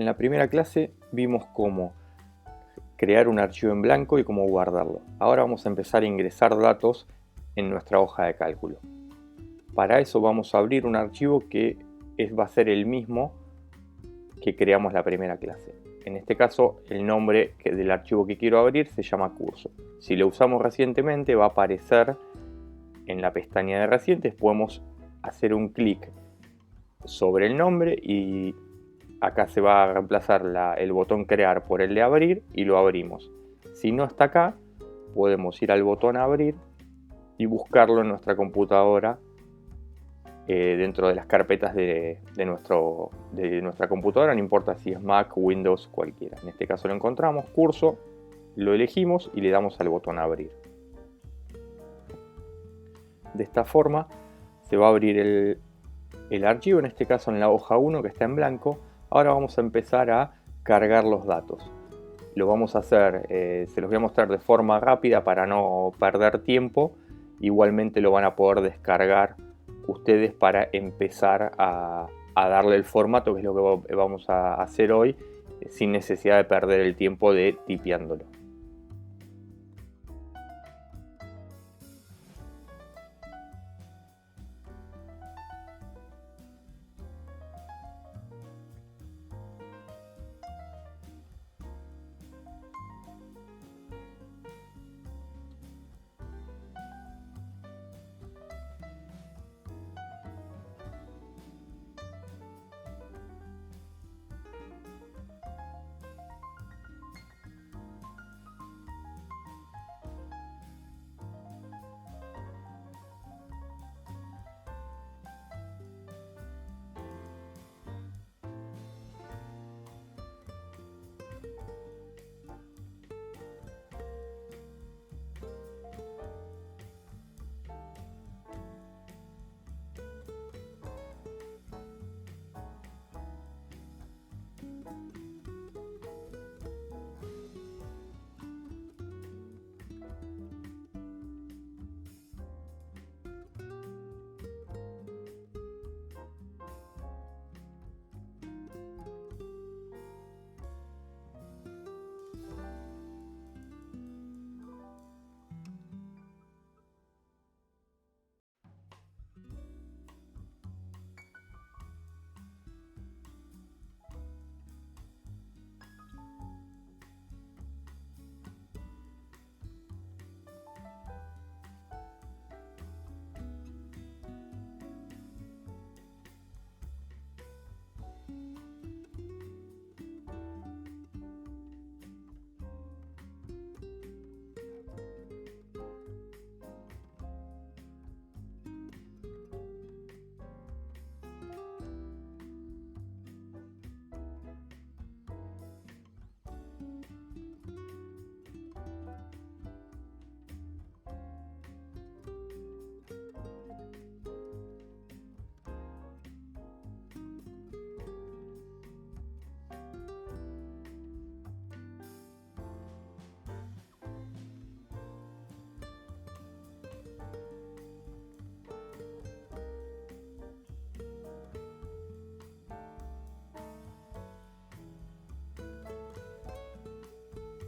En la primera clase vimos cómo crear un archivo en blanco y cómo guardarlo. Ahora vamos a empezar a ingresar datos en nuestra hoja de cálculo. Para eso vamos a abrir un archivo que va a ser el mismo que creamos la primera clase. En este caso, el nombre del archivo que quiero abrir se llama curso. Si lo usamos recientemente, va a aparecer en la pestaña de recientes. Podemos hacer un clic sobre el nombre y acá se va a reemplazar el botón crear por el de abrir y lo abrimos. Si no está acá, podemos ir al botón abrir y buscarlo en nuestra computadora dentro de las carpetas de nuestra computadora, no importa si es Mac, Windows, cualquiera. En este caso lo encontramos, curso, lo elegimos y le damos al botón abrir. De esta forma se va a abrir el archivo, en este caso en la hoja 1 que está en blanco. Ahora vamos a empezar a cargar los datos. Lo vamos a hacer, se los voy a mostrar de forma rápida para no perder tiempo. Igualmente lo van a poder descargar ustedes para empezar a darle el formato, que es lo que vamos a hacer hoy, sin necesidad de perder el tiempo de tipeándolo.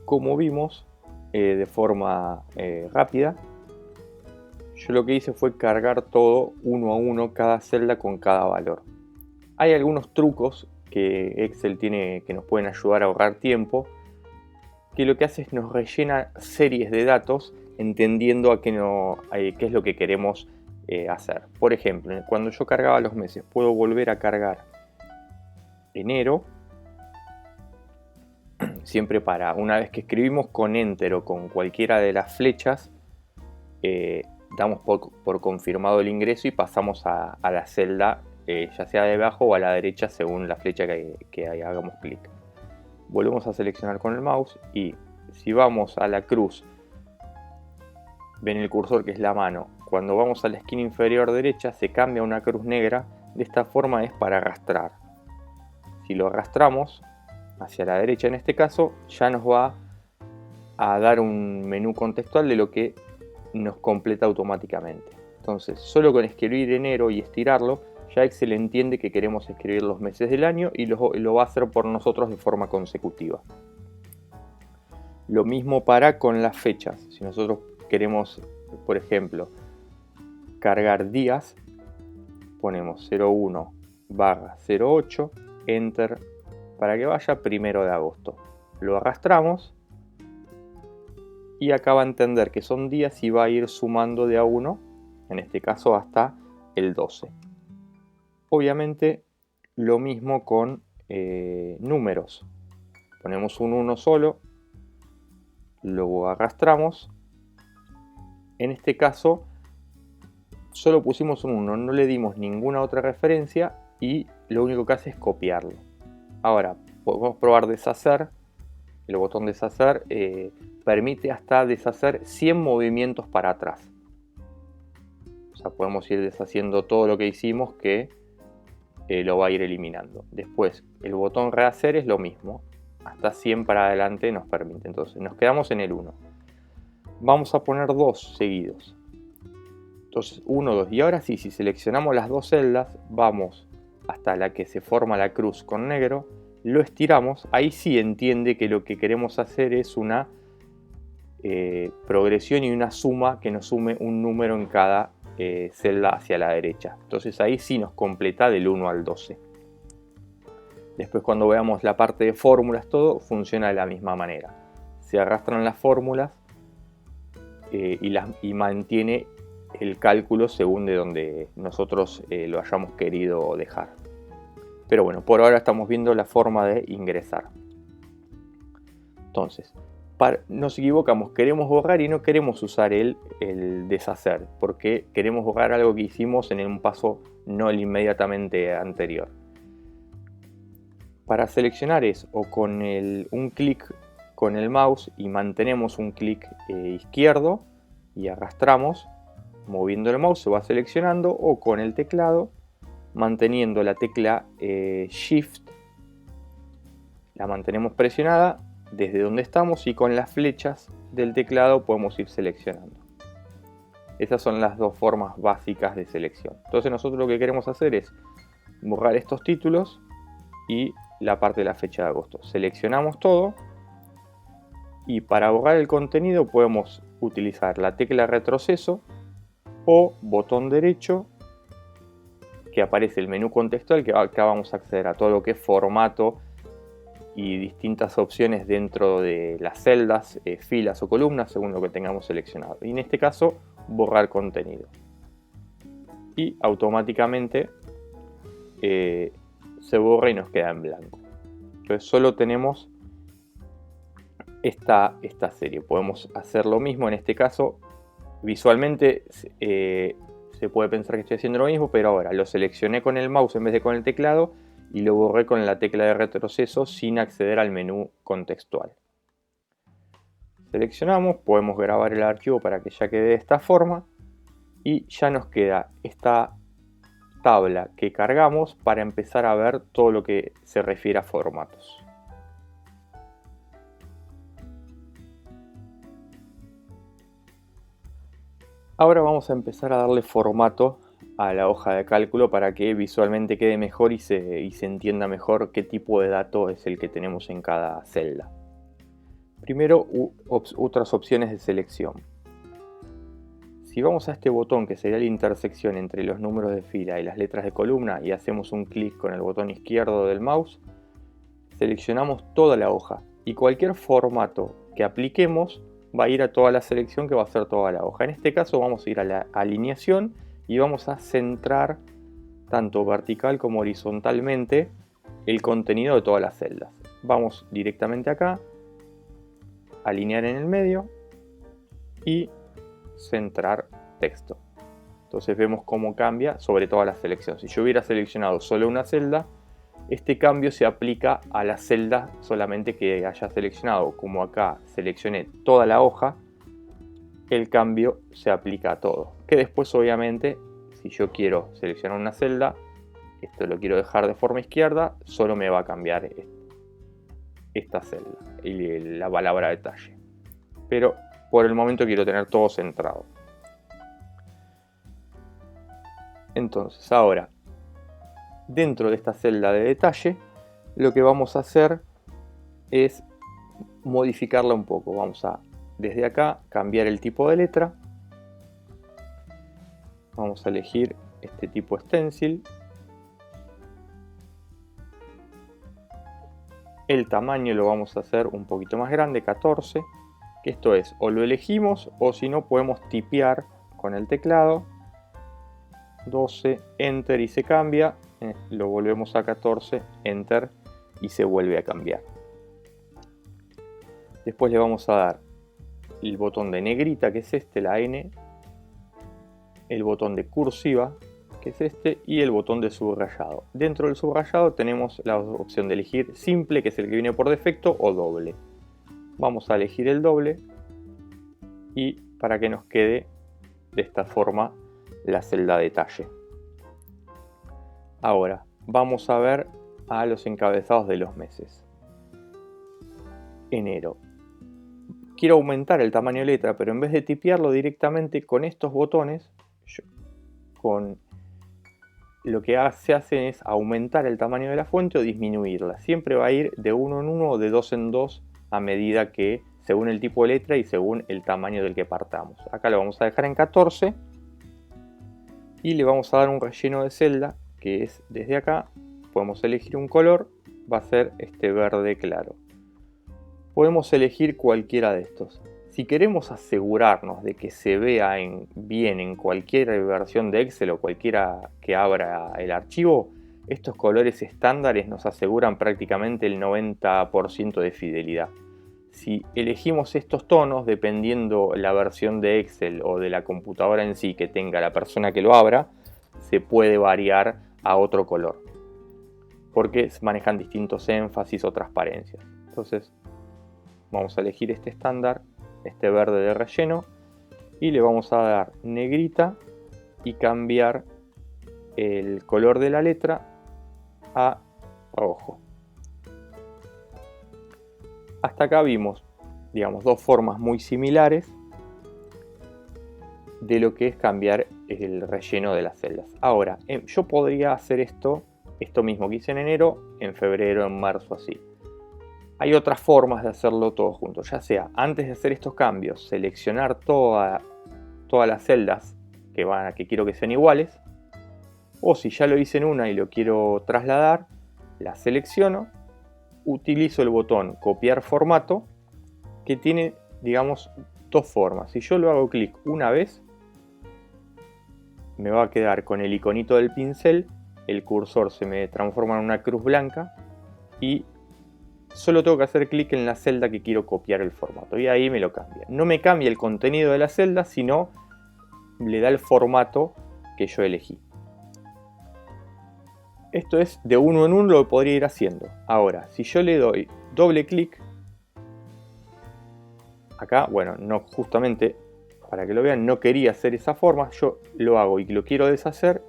Como vimos de forma rápida, yo lo que hice fue cargar todo uno a uno, cada celda con cada valor. Hay algunos trucos que Excel tiene que nos pueden ayudar a ahorrar tiempo, que lo que hace es nos rellena series de datos entendiendo qué es lo que queremos hacer. Por ejemplo, cuando yo cargaba los meses, puedo volver a cargar enero. Siempre una vez que escribimos con Enter o con cualquiera de las flechas, damos por confirmado el ingreso y pasamos a la celda, ya sea debajo o a la derecha según la flecha que hagamos clic. Volvemos a seleccionar con el mouse y si vamos a la cruz, ven el cursor que es la mano. Cuando vamos a la esquina inferior derecha se cambia a una cruz negra. De esta forma es para arrastrar. Si lo arrastramos hacia la derecha en este caso, ya nos va a dar un menú contextual de lo que nos completa automáticamente. Entonces, solo con escribir enero y estirarlo, ya Excel entiende que queremos escribir los meses del año y lo va a hacer por nosotros de forma consecutiva. Lo mismo para con las fechas. Si nosotros queremos, por ejemplo, cargar días, ponemos 01/08, Enter, para que vaya 1 de agosto. Lo arrastramos y acá va a entender que son días y va a ir sumando de a uno, en este caso hasta el 12. Obviamente lo mismo con números. Ponemos un 1 solo, lo arrastramos. En este caso solo pusimos un 1, no le dimos ninguna otra referencia y lo único que hace es copiarlo. Ahora podemos probar deshacer. El botón deshacer permite hasta deshacer 100 movimientos para atrás. O sea, podemos ir deshaciendo todo lo que hicimos que lo va a ir eliminando. Después el botón rehacer es lo mismo. Hasta 100 para adelante nos permite. Entonces nos quedamos en el 1. Vamos a poner 2 seguidos. Entonces 1, 2. Y ahora sí, si seleccionamos las dos celdas, vamos hasta la que se forma la cruz con negro, lo estiramos, ahí sí entiende que lo que queremos hacer es una progresión y una suma que nos sume un número en cada celda hacia la derecha. Entonces ahí sí nos completa del 1 al 12. Después cuando veamos la parte de fórmulas, todo funciona de la misma manera. Se arrastran las fórmulas y mantiene el cálculo según de donde nosotros lo hayamos querido dejar. Pero bueno, por ahora estamos viendo la forma de ingresar. Entonces, nos equivocamos, queremos borrar y no queremos usar el deshacer, porque queremos borrar algo que hicimos en un paso no el inmediatamente anterior. Para seleccionar es o con un clic con el mouse y mantenemos un clic izquierdo y arrastramos, moviendo el mouse se va seleccionando, o con el teclado manteniendo la tecla Shift, la mantenemos presionada desde donde estamos y con las flechas del teclado podemos ir seleccionando. Esas son las dos formas básicas de selección. Entonces nosotros lo que queremos hacer es borrar estos títulos y la parte de la fecha de agosto. Seleccionamos todo y para borrar el contenido podemos utilizar la tecla retroceso o botón derecho, que aparece el menú contextual, que acá vamos a acceder a todo lo que es formato y distintas opciones dentro de las celdas, filas o columnas según lo que tengamos seleccionado. Y en este caso, borrar contenido. Y automáticamente se borra y nos queda en blanco. Entonces solo tenemos esta serie. Podemos hacer lo mismo en este caso. Visualmente se puede pensar que estoy haciendo lo mismo, pero ahora lo seleccioné con el mouse en vez de con el teclado y lo borré con la tecla de retroceso sin acceder al menú contextual. Seleccionamos, podemos grabar el archivo para que ya quede de esta forma y ya nos queda esta tabla que cargamos para empezar a ver todo lo que se refiere a formatos. Ahora vamos a empezar a darle formato a la hoja de cálculo para que visualmente quede mejor y se entienda mejor qué tipo de dato es el que tenemos en cada celda. Primero, otras opciones de selección. Si vamos a este botón que sería la intersección entre los números de fila y las letras de columna y hacemos un clic con el botón izquierdo del mouse, seleccionamos toda la hoja y cualquier formato que apliquemos va a ir a toda la selección, que va a ser toda la hoja. En este caso vamos a ir a la alineación y vamos a centrar tanto vertical como horizontalmente el contenido de todas las celdas. Vamos directamente acá, alinear en el medio y centrar texto. Entonces vemos cómo cambia sobre toda la selección. Si yo hubiera seleccionado solo una celda, este cambio se aplica a la celda solamente que haya seleccionado. Como acá seleccioné toda la hoja, el cambio se aplica a todo. Que después obviamente, si yo quiero seleccionar una celda, esto lo quiero dejar de forma izquierda, solo me va a cambiar esta celda y la palabra detalle. Pero por el momento quiero tener todo centrado. Entonces ahora, dentro de esta celda de detalle, lo que vamos a hacer es modificarla un poco. Vamos a, desde acá, cambiar el tipo de letra. Vamos a elegir este tipo stencil. El tamaño lo vamos a hacer un poquito más grande, 14. Que esto es, o lo elegimos o si no podemos tipear con el teclado. 12, Enter y se cambia. Lo volvemos a 14, Enter y se vuelve a cambiar. Después le vamos a dar el botón de negrita, que es este, la N. El botón de cursiva, que es este, y el botón de subrayado. Dentro del subrayado tenemos la opción de elegir simple, que es el que viene por defecto, o doble. Vamos a elegir el doble y para que nos quede de esta forma la celda detalle. Ahora vamos a ver a los encabezados de los meses. Enero. Quiero aumentar el tamaño de letra, pero en vez de tipearlo directamente con estos botones, con lo que se hace es aumentar el tamaño de la fuente o disminuirla. Siempre va a ir de uno en uno o de dos en dos a medida que, según el tipo de letra y según el tamaño del que partamos. Acá lo vamos a dejar en 14 y le vamos a dar un relleno de celda, que es desde acá. Podemos elegir un color, va a ser este verde claro. Podemos elegir cualquiera de estos. Si queremos asegurarnos de que se vea bien en cualquier versión de Excel o cualquiera que abra el archivo, estos colores estándares nos aseguran prácticamente el 90% de fidelidad. Si elegimos estos tonos, dependiendo la versión de Excel o de la computadora en sí que tenga la persona que lo abra, se puede variar a otro color, porque manejan distintos énfasis o transparencias. Entonces vamos a elegir este estándar, este verde de relleno, y le vamos a dar negrita y cambiar el color de la letra a rojo. Hasta acá vimos, digamos, dos formas muy similares de lo que es cambiar el relleno de las celdas. Ahora, yo podría hacer esto mismo que hice en enero, en febrero, en marzo, así. Hay otras formas de hacerlo todo junto, ya sea antes de hacer estos cambios, seleccionar todas las celdas que quiero que sean iguales, o si ya lo hice en una y lo quiero trasladar, la selecciono, utilizo el botón copiar formato, que tiene, digamos, dos formas. Si yo lo hago clic una vez, me va a quedar con el iconito del pincel, el cursor se me transforma en una cruz blanca y solo tengo que hacer clic en la celda que quiero copiar el formato y ahí me lo cambia. No me cambia el contenido de la celda, sino le da el formato que yo elegí. Esto es de uno en uno, lo podría ir haciendo. Ahora, si yo le doy doble clic, acá, bueno, no, justamente para que lo vean, no quería hacer esa forma, yo lo hago y lo quiero deshacer,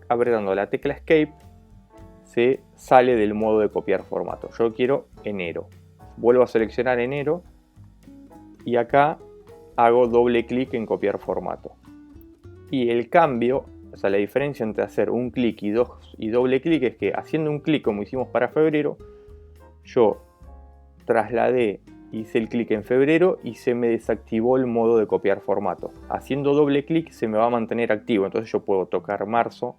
apretando la tecla Escape, se sale del modo de copiar formato. Yo quiero enero. Vuelvo a seleccionar enero y acá hago doble clic en copiar formato. Y el cambio, o sea, la diferencia entre hacer un clic y doble clic es que haciendo un clic como hicimos para febrero, yo trasladé, hice el clic en febrero y se me desactivó el modo de copiar formato. Haciendo doble clic se me va a mantener activo, entonces yo puedo tocar marzo,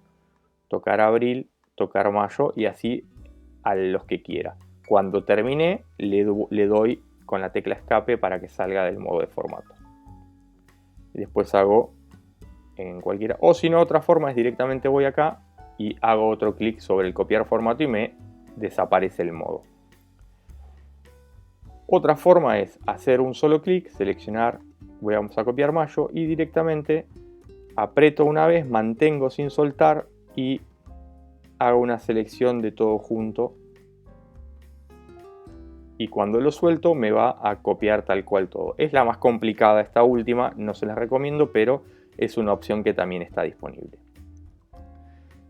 tocar abril, tocar mayo y así a los que quiera. Cuando termine le doy con la tecla escape para que salga del modo de formato. Y después hago en cualquiera, o si no, otra forma es directamente voy acá y hago otro clic sobre el copiar formato y me desaparece el modo. Otra forma es hacer un solo clic, seleccionar, vamos a copiar mayo y directamente aprieto una vez, mantengo sin soltar y hago una selección de todo junto y cuando lo suelto me va a copiar tal cual todo. Es la más complicada esta última, no se la recomiendo, pero es una opción que también está disponible.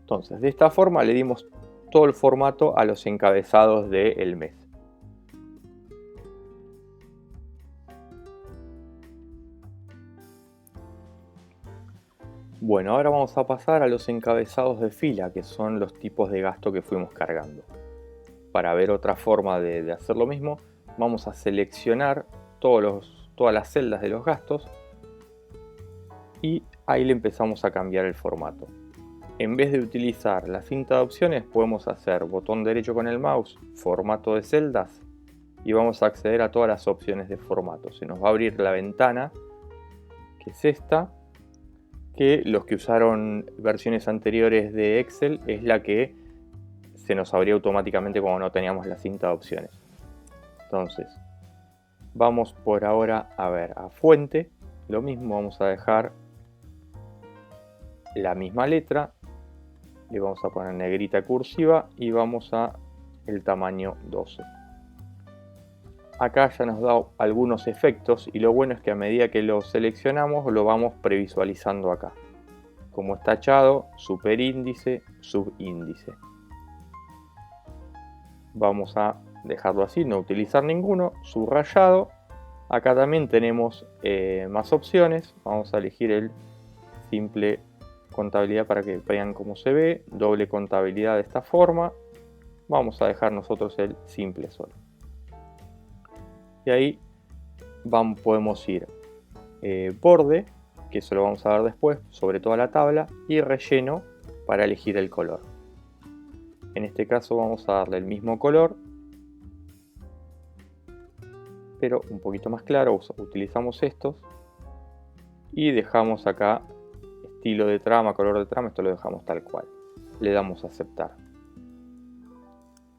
Entonces, de esta forma le dimos todo el formato a los encabezados del mes. Bueno, ahora vamos a pasar a los encabezados de fila, que son los tipos de gasto que fuimos cargando. Para ver otra forma de hacer lo mismo, vamos a seleccionar todas las celdas de los gastos y ahí le empezamos a cambiar el formato. En vez de utilizar la cinta de opciones, podemos hacer botón derecho con el mouse, formato de celdas, y vamos a acceder a todas las opciones de formato. Se nos va a abrir la ventana, que es esta, que los que usaron versiones anteriores de Excel es la que se nos abría automáticamente cuando no teníamos la cinta de opciones. Entonces, vamos por ahora a ver a fuente, lo mismo, vamos a dejar la misma letra, le vamos a poner negrita cursiva y vamos a el tamaño 12. Acá ya nos da algunos efectos y lo bueno es que a medida que lo seleccionamos lo vamos previsualizando acá. Como es tachado, superíndice, subíndice. Vamos a dejarlo así, no utilizar ninguno, subrayado. Acá también tenemos más opciones. Vamos a elegir el simple contabilidad para que vean cómo se ve, doble contabilidad de esta forma. Vamos a dejar nosotros el simple solo. Y ahí podemos ir borde, que eso lo vamos a ver después, sobre toda la tabla, y relleno para elegir el color. En este caso vamos a darle el mismo color, pero un poquito más claro. Utilizamos estos y dejamos acá estilo de trama, color de trama, esto lo dejamos tal cual. Le damos a aceptar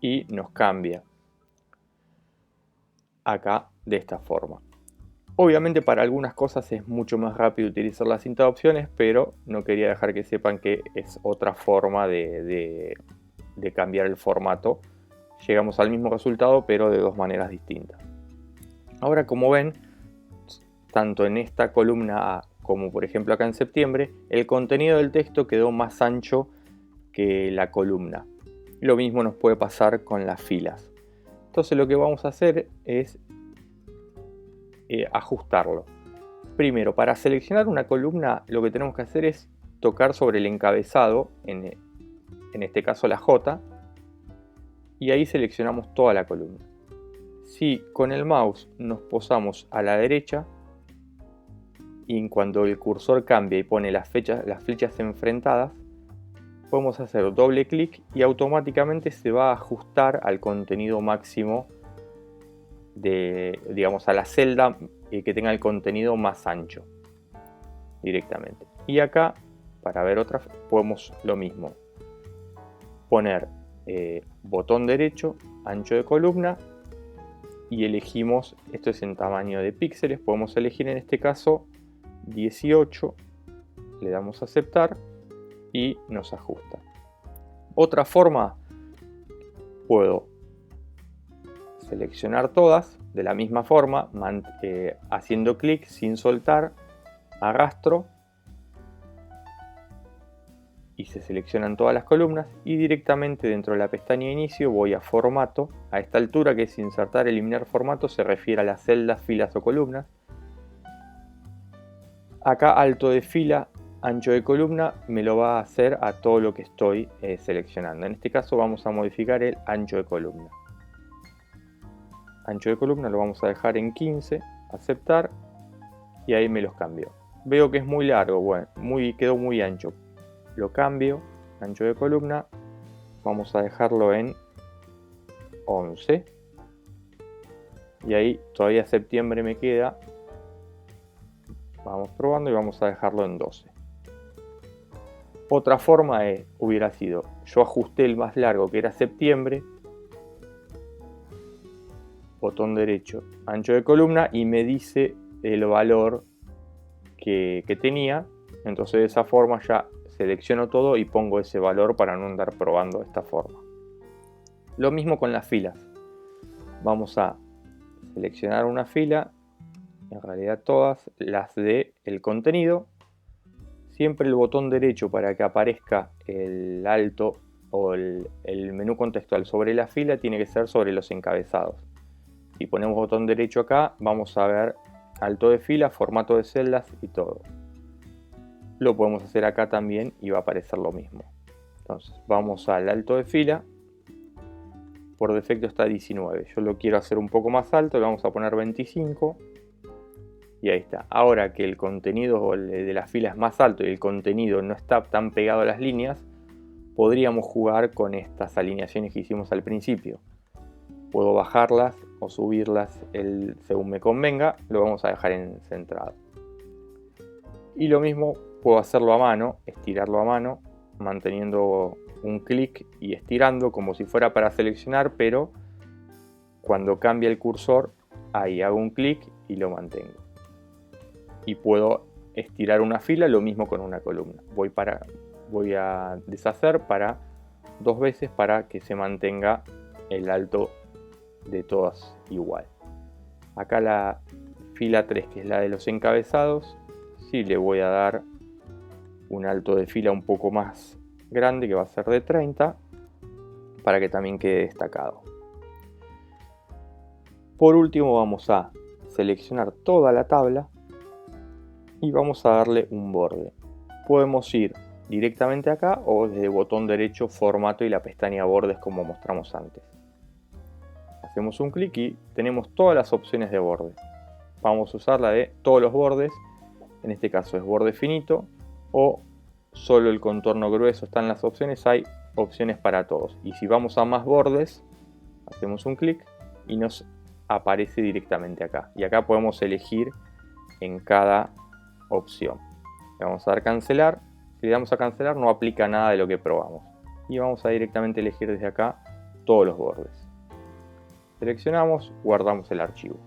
y nos cambia acá de esta forma. Obviamente para algunas cosas es mucho más rápido utilizar la cinta de opciones, pero no quería dejar que sepan que es otra forma de cambiar el formato. Llegamos al mismo resultado, pero de dos maneras distintas. Ahora, como ven, tanto en esta columna A como por ejemplo acá en septiembre, el contenido del texto quedó más ancho que la columna. Lo mismo nos puede pasar con las filas. Entonces lo que vamos a hacer es ajustarlo. Primero, para seleccionar una columna, lo que tenemos que hacer es tocar sobre el encabezado, en este caso la J, y ahí seleccionamos toda la columna. Si con el mouse nos posamos a la derecha y cuando el cursor cambia y pone las flechas enfrentadas, podemos hacer doble clic y automáticamente se va a ajustar al contenido máximo digamos, a la celda que tenga el contenido más ancho directamente. Y acá, para ver otra, podemos lo mismo, poner botón derecho, ancho de columna, y elegimos, esto es en tamaño de píxeles, podemos elegir en este caso 18, le damos a aceptar y nos ajusta. Otra forma, puedo seleccionar todas de la misma forma, haciendo clic sin soltar, arrastro y se seleccionan todas las columnas, y directamente dentro de la pestaña inicio voy a formato. A esta altura, que es insertar, eliminar formato, se refiere a las celdas, filas o columnas. Acá alto de fila, ancho de columna, me lo va a hacer a todo lo que estoy seleccionando. En este caso vamos a modificar el ancho de columna. Ancho de columna lo vamos a dejar en 15, aceptar, y ahí me los cambio. Veo que es muy largo, bueno, quedó muy ancho. Lo cambio, ancho de columna, vamos a dejarlo en 11. Y ahí todavía septiembre me queda. Vamos probando y vamos a dejarlo en 12. Otra forma hubiera sido, yo ajusté el más largo que era septiembre, botón derecho, ancho de columna, y me dice el valor que tenía. Entonces de esa forma ya selecciono todo y pongo ese valor para no andar probando de esta forma. Lo mismo con las filas. Vamos a seleccionar una fila, en realidad todas las de el contenido. Siempre el botón derecho para que aparezca el alto o el menú contextual sobre la fila tiene que ser sobre los encabezados. Si ponemos botón derecho acá, vamos a ver alto de fila, formato de celdas y todo. lo podemos hacer acá también y va a aparecer lo mismo. Entonces vamos al alto de fila. Por defecto está 19. Yo lo quiero hacer un poco más alto, le vamos a poner 25. Y ahí está. Ahora que el contenido de la fila es más alto y el contenido no está tan pegado a las líneas, podríamos jugar con estas alineaciones que hicimos al principio. Puedo bajarlas o subirlas según me convenga. Lo vamos a dejar en centrado. Y lo mismo puedo hacerlo a mano, estirarlo a mano, manteniendo un clic y estirando como si fuera para seleccionar, pero cuando cambia el cursor, ahí hago un clic y lo mantengo. Y puedo estirar una fila, lo mismo con una columna. Voy a deshacer dos veces para que se mantenga el alto de todas igual. Acá la fila 3, que es la de los encabezados, sí le voy a dar un alto de fila un poco más grande, que va a ser de 30, para que también quede destacado. Por último vamos a seleccionar toda la tabla y vamos a darle un borde. Podemos ir directamente acá o desde el botón derecho formato y la pestaña bordes como mostramos antes. Hacemos un clic y tenemos todas las opciones de borde. Vamos a usar la de todos los bordes, en este caso es borde finito o solo el contorno grueso están las opciones, hay opciones para todos. Y si vamos a más bordes, hacemos un clic y nos aparece directamente acá. Y acá podemos elegir en cada opción. Le vamos a dar cancelar. Si le damos a cancelar no aplica nada de lo que probamos. Y vamos a directamente elegir desde acá todos los bordes. Seleccionamos, guardamos el archivo.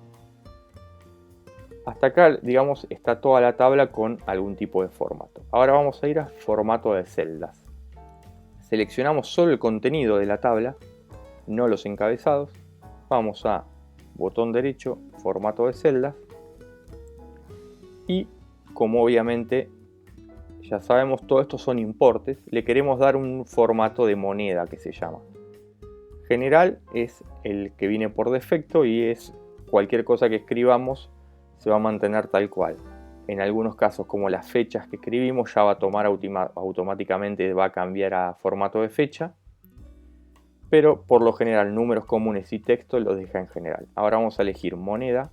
Hasta acá, digamos, está toda la tabla con algún tipo de formato. Ahora vamos a ir a formato de celdas. Seleccionamos solo el contenido de la tabla, no los encabezados. Vamos a botón derecho, formato de celdas. Y como obviamente ya sabemos, todo esto son importes, le queremos dar un formato de moneda que se llama. General es el que viene por defecto y es cualquier cosa que escribamos se va a mantener tal cual. En algunos casos, como las fechas que escribimos, ya va a tomar automáticamente, va a cambiar a formato de fecha. Pero por lo general, números comunes y texto los deja en general. Ahora vamos a elegir moneda.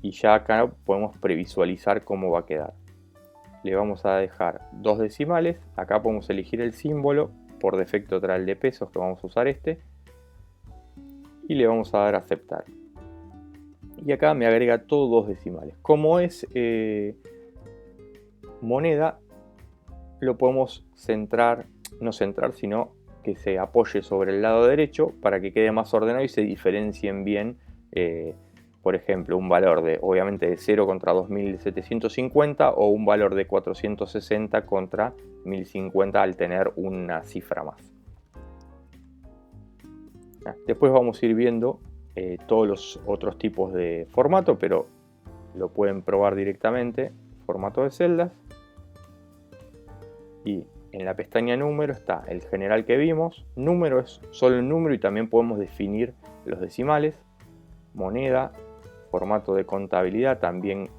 Y ya acá podemos previsualizar cómo va a quedar. Le vamos a dejar 2 decimales. Acá podemos elegir el símbolo. Por defecto trae el de pesos, que vamos a usar este. Y le vamos a dar a aceptar. Y acá me agrega todo 2 decimales. Como es moneda, lo podemos centrar, no centrar, sino que se apoye sobre el lado derecho para que quede más ordenado y se diferencien bien. Por ejemplo, un valor obviamente de 0 contra 2750 o un valor de 460 contra 1050 al tener una cifra más. Después vamos a ir viendo todos los otros tipos de formato, pero lo pueden probar directamente. Formato de celdas. Y en la pestaña número está el general que vimos. Número es solo el número y también podemos definir los decimales. Moneda. Formato de contabilidad también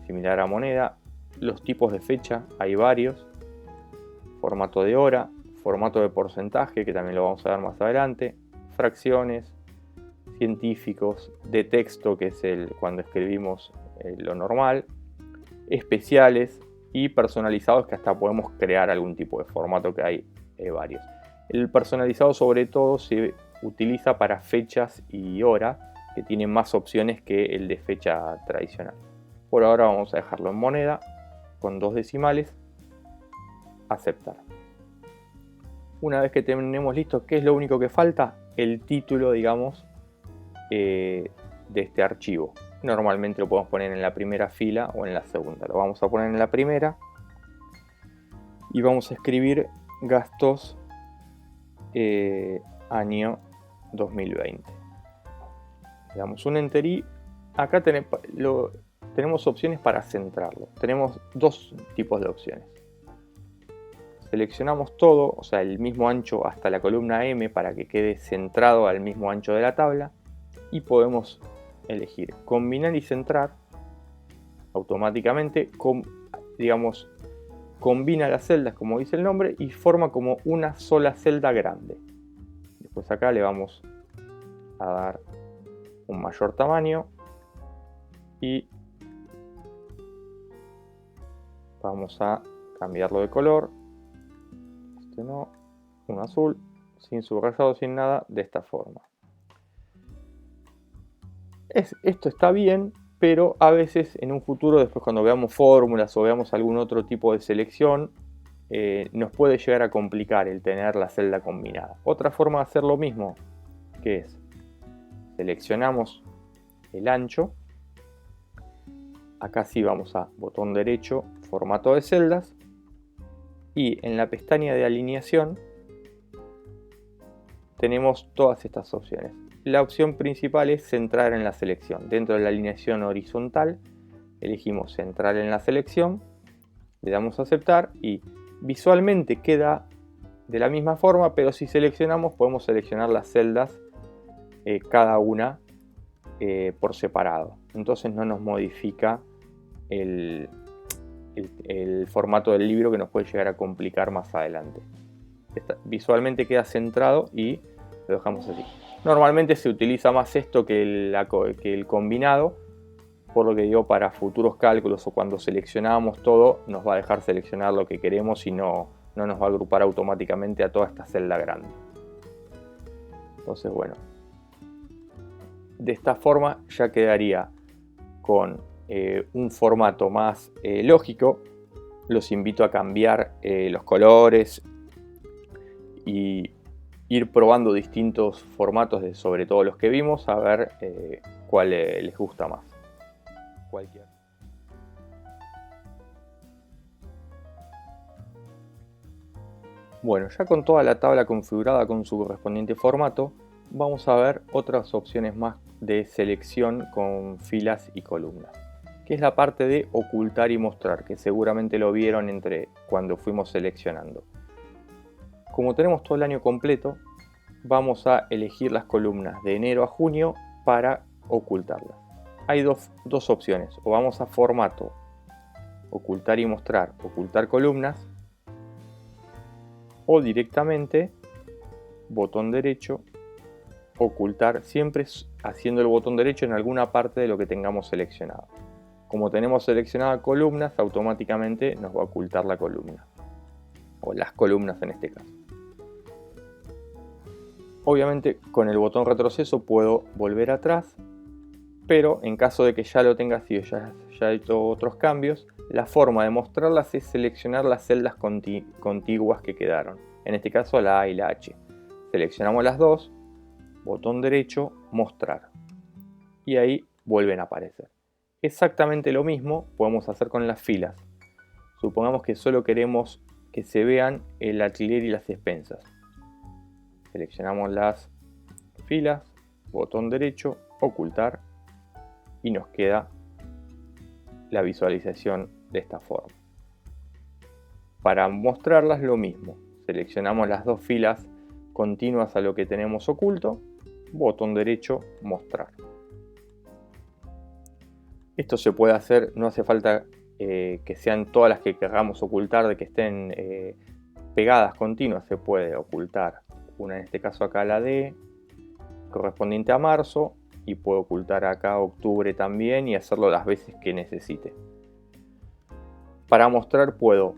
similar a moneda. Los tipos de fecha, hay varios. Formato de hora, formato de porcentaje, que también lo vamos a ver más adelante. Fracciones, científicos, de texto, que es cuando escribimos lo normal. Especiales y personalizados, que hasta podemos crear algún tipo de formato, que hay varios. El personalizado sobre todo se utiliza para fechas y hora, que tiene más opciones que el de fecha tradicional. Por ahora vamos a dejarlo en moneda con 2 decimales, aceptar. Una vez que tenemos listo, ¿qué es lo único que falta? El título, digamos, de este archivo. Normalmente lo podemos poner en la primera fila o en la segunda. Lo vamos a poner en la primera y vamos a escribir gastos año 2020. Le damos un enter y acá tenemos opciones para centrarlo. Tenemos 2 tipos de opciones. Seleccionamos todo, o sea, el mismo ancho hasta la columna M para que quede centrado al mismo ancho de la tabla. Y podemos elegir combinar y centrar. automáticamente, digamos, combina las celdas como dice el nombre y forma como una sola celda grande. Después acá le vamos a dar un mayor tamaño y vamos a cambiarlo de color. Este no, un azul, sin subrayado, sin nada, de esta forma. Esto está bien, pero a veces en un futuro, después cuando veamos fórmulas o veamos algún otro tipo de selección, nos puede llegar a complicar el tener la celda combinada. Otra forma de hacer lo mismo, que es seleccionamos el ancho. Acá sí vamos a botón derecho, formato de celdas, y en la pestaña de alineación tenemos todas estas opciones. La opción principal es centrar en la selección. Dentro de la alineación horizontal elegimos centrar en la selección, le damos a aceptar y visualmente queda de la misma forma, pero si seleccionamos podemos seleccionar las celdas cada una por separado. Entonces no nos modifica el formato del libro, que nos puede llegar a complicar más adelante. Visualmente queda centrado y lo dejamos así. Normalmente se utiliza más esto que el combinado, por lo que digo, para futuros cálculos o cuando seleccionamos todo nos va a dejar seleccionar lo que queremos y no nos va a agrupar automáticamente a toda esta celda grande. Entonces, bueno, de esta forma ya quedaría con un formato más lógico. Los invito a cambiar los colores y ir probando distintos formatos sobre todo los que vimos, a ver cuál les gusta más. Cualquiera. Bueno, ya con toda la tabla configurada con su correspondiente formato, vamos a ver otras opciones más de selección con filas y columnas, que es la parte de ocultar y mostrar, que seguramente lo vieron cuando fuimos seleccionando. Como tenemos todo el año completo, vamos a elegir las columnas de enero a junio para ocultarlas. Hay dos opciones: o vamos a formato, ocultar y mostrar, ocultar columnas, o directamente botón derecho, ocultar, siempre haciendo el botón derecho en alguna parte de lo que tengamos seleccionado. Como tenemos seleccionadas columnas, automáticamente nos va a ocultar la columna, o las columnas en este caso. Obviamente con el botón retroceso puedo volver atrás, pero en caso de que ya lo tenga así o ya he hecho otros cambios, la forma de mostrarlas es seleccionar las celdas contiguas que quedaron, en este caso la A y la H. Seleccionamos las dos, botón derecho, mostrar, y ahí vuelven a aparecer. Exactamente lo mismo podemos hacer con las filas. Supongamos que solo queremos que se vean el alquiler y las despensas. Seleccionamos las filas, botón derecho, ocultar, y nos queda la visualización de esta forma. Para mostrarlas lo mismo, seleccionamos las dos filas continuas a lo que tenemos oculto, botón derecho, mostrar. Esto se puede hacer, no hace falta que sean todas las que queramos ocultar, de que estén pegadas continuas. Se puede ocultar una, en este caso acá la D, correspondiente a marzo, y puedo ocultar acá octubre también y hacerlo las veces que necesite. Para mostrar puedo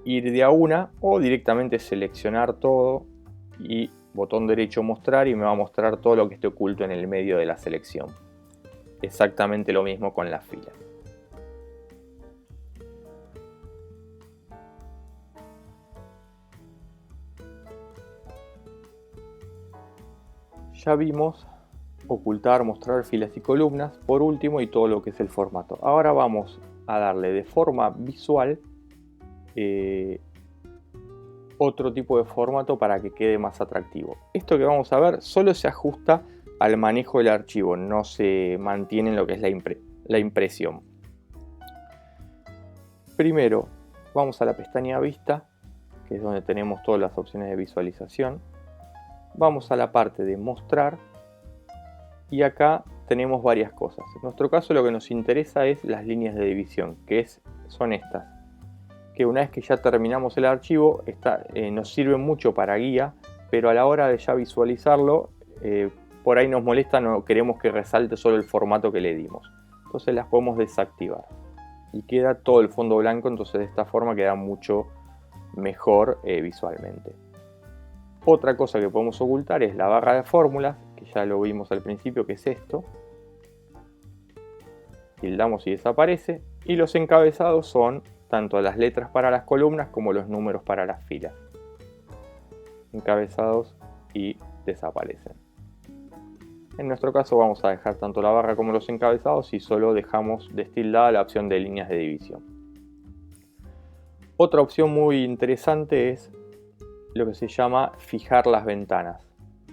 ir de a una o directamente seleccionar todo y botón derecho mostrar, y me va a mostrar todo lo que esté oculto en el medio de la selección. Exactamente lo mismo con las filas. Ya vimos ocultar, mostrar filas y columnas, por último, y todo lo que es el formato. Ahora vamos a darle de forma visual otro tipo de formato para que quede más atractivo. Esto que vamos a ver solo se ajusta al manejo del archivo, no se mantiene en lo que es la impresión. Primero vamos a la pestaña Vista, que es donde tenemos todas las opciones de visualización. Vamos a la parte de mostrar y acá tenemos varias cosas. En nuestro caso lo que nos interesa es las líneas de división, que son estas, que una vez que ya terminamos el archivo nos sirve mucho para guía, pero a la hora de ya visualizarlo, por ahí nos molesta, no queremos que resalte solo el formato que le dimos. Entonces las podemos desactivar y queda todo el fondo blanco, entonces de esta forma queda mucho mejor visualmente. Otra cosa que podemos ocultar es la barra de fórmulas, que ya lo vimos al principio, que es esto. Tildamos y desaparece. Y los encabezados son tanto las letras para las columnas como los números para las filas. Encabezados y desaparecen. En nuestro caso vamos a dejar tanto la barra como los encabezados y solo dejamos destildada la opción de líneas de división. Otra opción muy interesante es lo que se llama fijar las ventanas,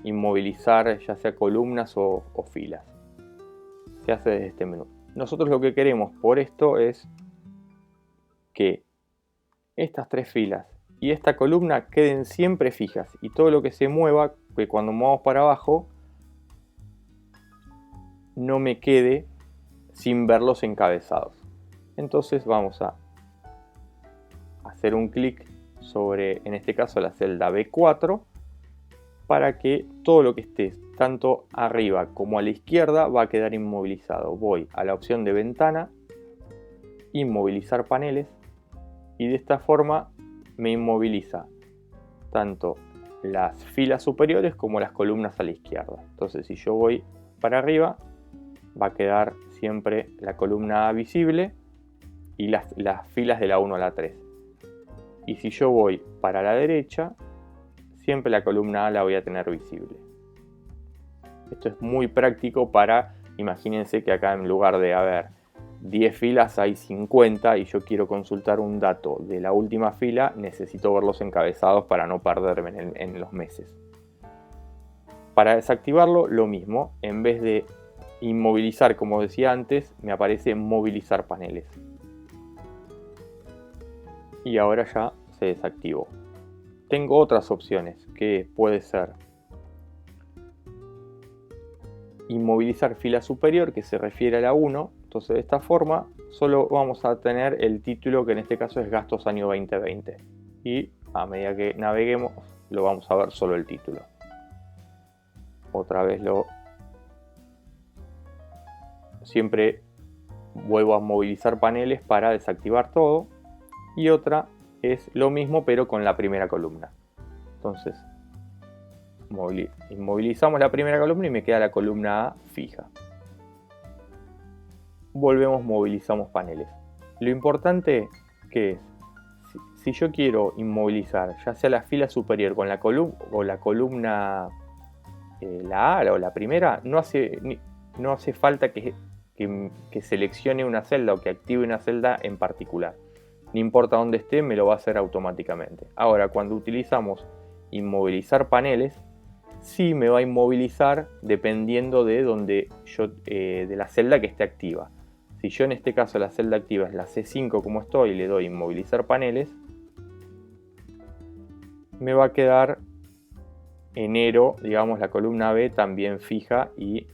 inmovilizar ya sea columnas o filas. Se hace desde este menú. Nosotros lo que queremos por esto es que estas tres filas y esta columna queden siempre fijas y todo lo que se mueva, que cuando movamos para abajo no me quede sin ver los encabezados. Entonces vamos a hacer un clic sobre, en este caso, la celda B4 para que todo lo que esté tanto arriba como a la izquierda va a quedar inmovilizado. Voy a la opción de ventana, inmovilizar paneles, y de esta forma me inmoviliza tanto las filas superiores como las columnas a la izquierda. Entonces si yo voy para arriba va a quedar siempre la columna A visible y las filas de la 1 a la 3. Y si yo voy para la derecha, siempre la columna A la voy a tener visible. Esto es muy práctico para, imagínense que acá en lugar de haber 10 filas hay 50 y yo quiero consultar un dato de la última fila, necesito ver los encabezados para no perderme en los meses. Para desactivarlo, lo mismo, en vez de inmovilizar, como decía antes, me aparece movilizar paneles. Y ahora ya se desactivó. Tengo otras opciones, que puede ser inmovilizar fila superior, que se refiere a la 1. Entonces de esta forma solo vamos a tener el título, que en este caso es gastos año 2020. Y a medida que naveguemos lo vamos a ver solo el título. Otra vez siempre vuelvo a movilizar paneles para desactivar todo. Y otra es lo mismo pero con la primera columna. Entonces inmovilizamos la primera columna y me queda la columna A fija. Volvemos, movilizamos paneles. Lo importante que es, si yo quiero inmovilizar ya sea la fila superior con la columna o la columna la A o la primera, no hace falta que seleccione una celda o que active una celda en particular. No importa dónde esté, me lo va a hacer automáticamente. Ahora, cuando utilizamos inmovilizar paneles, sí me va a inmovilizar dependiendo de de la celda que esté activa. Si yo en este caso la celda activa es la C5 como estoy y le doy inmovilizar paneles, me va a quedar enero, digamos, la columna B también fija y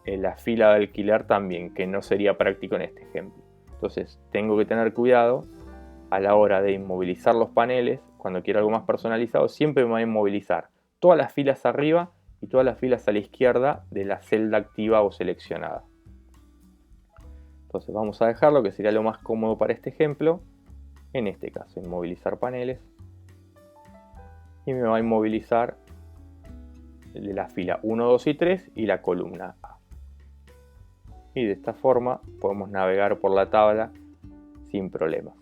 la fila de alquiler también, que no sería práctico en este ejemplo. Entonces tengo que tener cuidado a la hora de inmovilizar los paneles. Cuando quiero algo más personalizado, siempre me va a inmovilizar todas las filas arriba y todas las filas a la izquierda de la celda activa o seleccionada. Entonces vamos a dejarlo, que sería lo más cómodo para este ejemplo. En este caso, inmovilizar paneles. Y me va a inmovilizar de la fila 1, 2 y 3 y la columna A. Y de esta forma podemos navegar por la tabla sin problemas.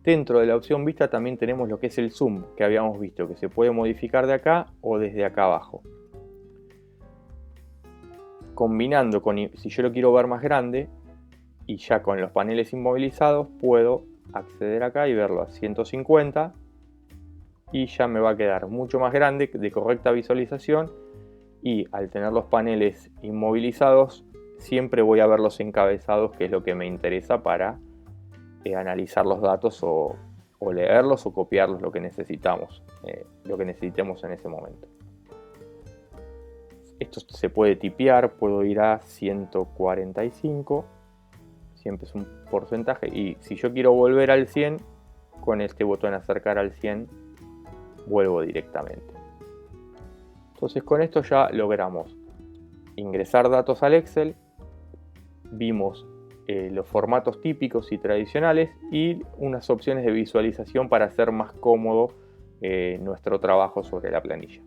Dentro de la opción vista también tenemos lo que es el zoom, que habíamos visto, que se puede modificar de acá o desde acá abajo. Combinando con, si yo lo quiero ver más grande, y ya con los paneles inmovilizados, puedo acceder acá y verlo a 150, y ya me va a quedar mucho más grande, de correcta visualización, y al tener los paneles inmovilizados, siempre voy a ver los encabezados, que es lo que me interesa para analizar los datos o leerlos o copiarlos, lo que necesitemos en ese momento. Esto se puede tipear, puedo ir a 145, siempre es un porcentaje, y si yo quiero volver al 100, con este botón acercar al 100, vuelvo directamente. Entonces con esto ya logramos ingresar datos al Excel, vimos los formatos típicos y tradicionales y unas opciones de visualización para hacer más cómodo nuestro trabajo sobre la planilla.